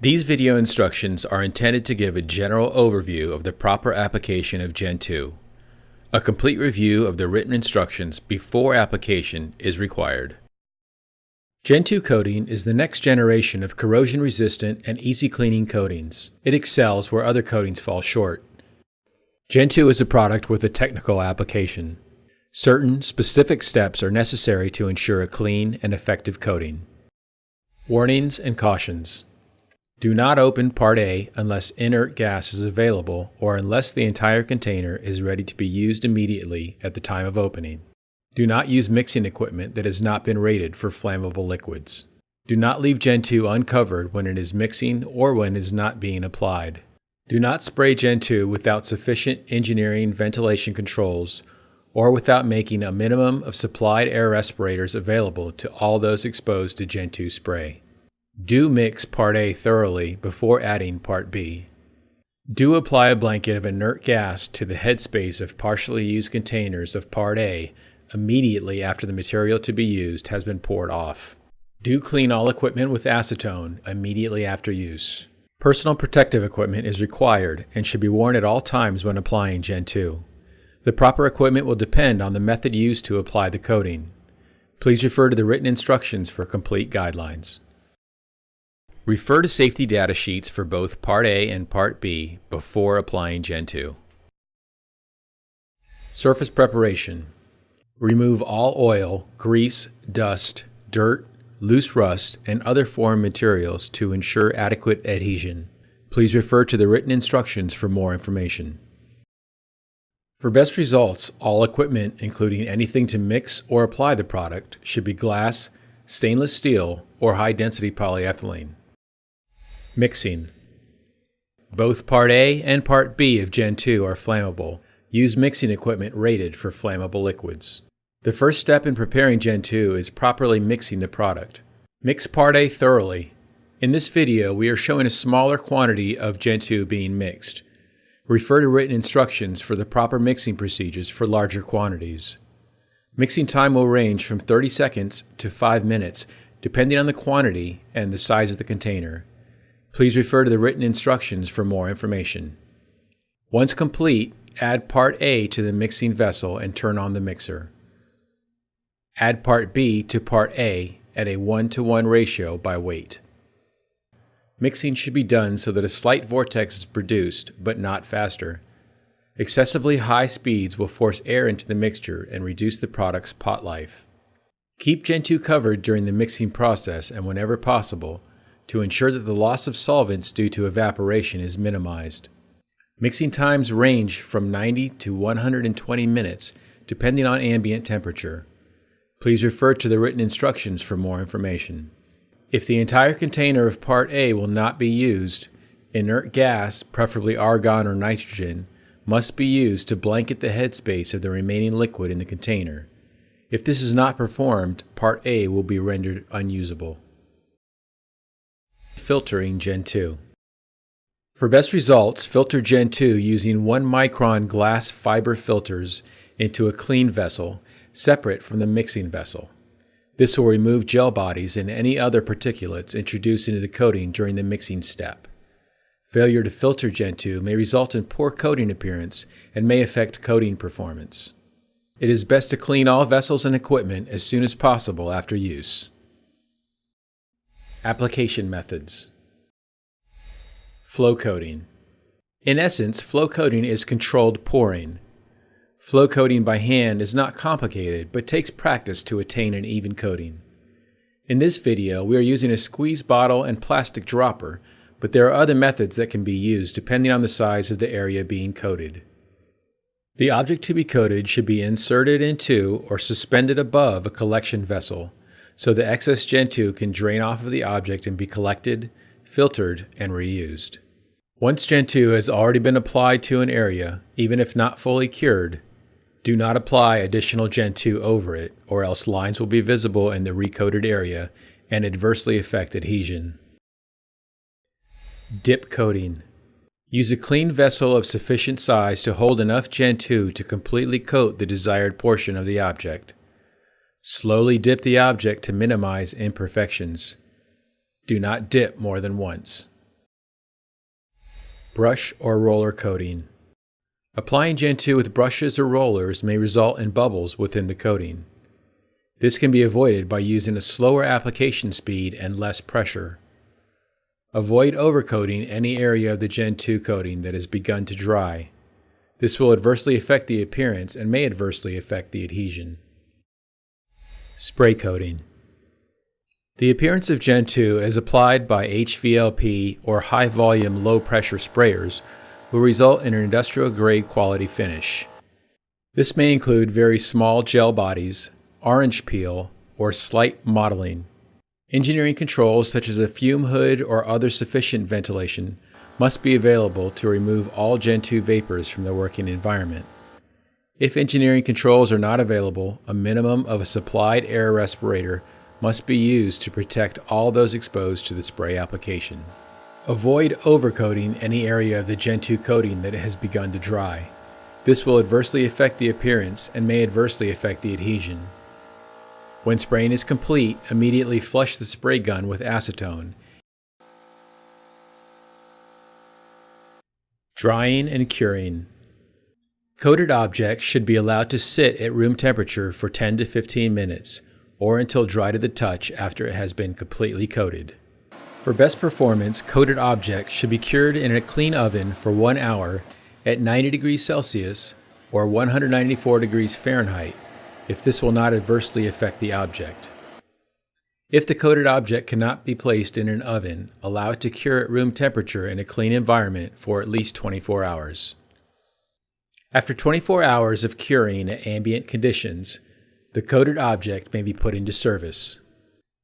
These video instructions are intended to give a general overview of the proper application of GENTOO. A complete review of the written instructions before application is required. GENTOO coating is the next generation of corrosion-resistant and easy-cleaning coatings. It excels where other coatings fall short. GENTOO is a product with a technical application. Certain specific steps are necessary to ensure a clean and effective coating. Warnings and cautions. Do not open Part A unless inert gas is available or unless the entire container is ready to be used immediately at the time of opening. Do not use mixing equipment that has not been rated for flammable liquids. Do not leave GENTOO uncovered when it is mixing or when it is not being applied. Do not spray GENTOO without sufficient engineering ventilation controls or without making a minimum of supplied air respirators available to all those exposed to GENTOO spray. Do mix Part A thoroughly before adding Part B. Do apply a blanket of inert gas to the headspace of partially used containers of Part A immediately after the material to be used has been poured off. Do clean all equipment with acetone immediately after use. Personal protective equipment is required and should be worn at all times when applying GENTOO. The proper equipment will depend on the method used to apply the coating. Please refer to the written instructions for complete guidelines. Refer to safety data sheets for both Part A and Part B before applying GENTOO. Surface preparation. Remove all oil, grease, dust, dirt, loose rust, and other foreign materials to ensure adequate adhesion. Please refer to the written instructions for more information. For best results, all equipment, including anything to mix or apply the product, should be glass, stainless steel, or high-density polyethylene. Mixing. Both Part A and Part B of GENTOO are flammable. Use mixing equipment rated for flammable liquids. The first step in preparing GENTOO is properly mixing the product. Mix Part A thoroughly. In this video, we are showing a smaller quantity of GENTOO being mixed. Refer to written instructions for the proper mixing procedures for larger quantities. Mixing time will range from 30 seconds to 5 minutes, depending on the quantity and the size of the container. Please refer to the written instructions for more information. Once complete, add Part A to the mixing vessel and turn on the mixer. Add Part B to Part A at a 1:1 ratio by weight. Mixing should be done so that a slight vortex is produced, but not faster. Excessively high speeds will force air into the mixture and reduce the product's pot life. Keep GENTOO covered during the mixing process and whenever possible, to ensure that the loss of solvents due to evaporation is minimized. Mixing times range from 90 to 120 minutes, depending on ambient temperature. Please refer to the written instructions for more information. If the entire container of Part A will not be used, inert gas, preferably argon or nitrogen, must be used to blanket the headspace of the remaining liquid in the container. If this is not performed, Part A will be rendered unusable. Filtering GENTOO. For best results, filter GENTOO using 1 micron glass fiber filters into a clean vessel, separate from the mixing vessel. This will remove gel bodies and any other particulates introduced into the coating during the mixing step. Failure to filter GENTOO may result in poor coating appearance and may affect coating performance. It is best to clean all vessels and equipment as soon as possible after use. Application methods. Flow coating. In essence, flow coating is controlled pouring. Flow coating by hand is not complicated, but takes practice to attain an even coating. In this video, we are using a squeeze bottle and plastic dropper, but there are other methods that can be used depending on the size of the area being coated. The object to be coated should be inserted into or suspended above a collection vessel, so the excess GENTOO can drain off of the object and be collected, filtered, and reused. Once GENTOO has already been applied to an area, even if not fully cured, do not apply additional GENTOO over it, or else lines will be visible in the recoated area and adversely affect adhesion. Dip coating. Use a clean vessel of sufficient size to hold enough GENTOO to completely coat the desired portion of the object. Slowly dip the object to minimize imperfections. Do not dip more than once. Brush or roller coating. Applying GENTOO with brushes or rollers may result in bubbles within the coating. This can be avoided by using a slower application speed and less pressure. Avoid overcoating any area of the GENTOO coating that has begun to dry. This will adversely affect the appearance and may adversely affect the adhesion. Spray coating. The appearance of GENTOO as applied by HVLP or high-volume low-pressure sprayers will result in an industrial-grade quality finish. This may include very small gel bodies, orange peel, or slight mottling. Engineering controls such as a fume hood or other sufficient ventilation must be available to remove all GENTOO vapors from the working environment. If engineering controls are not available, a minimum of a supplied air respirator must be used to protect all those exposed to the spray application. Avoid overcoating any area of the GENTOO coating that has begun to dry. This will adversely affect the appearance and may adversely affect the adhesion. When spraying is complete, immediately flush the spray gun with acetone. Drying and curing. Coated objects should be allowed to sit at room temperature for 10 to 15 minutes, or until dry to the touch after it has been completely coated. For best performance, coated objects should be cured in a clean oven for 1 hour at 90 degrees Celsius or 194 degrees Fahrenheit if this will not adversely affect the object. If the coated object cannot be placed in an oven, allow it to cure at room temperature in a clean environment for at least 24 hours. After 24 hours of curing at ambient conditions, the coated object may be put into service.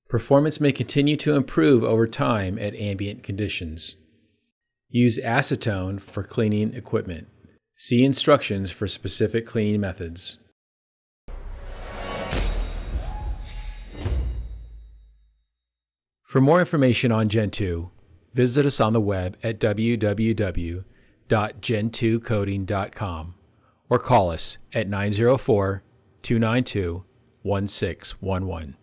Performance may continue to improve over time at ambient conditions. Use acetone for cleaning equipment. See instructions for specific cleaning methods. For more information on GENTOO, visit us on the web at www.gentoocoating.com or call us at 904-292-1611.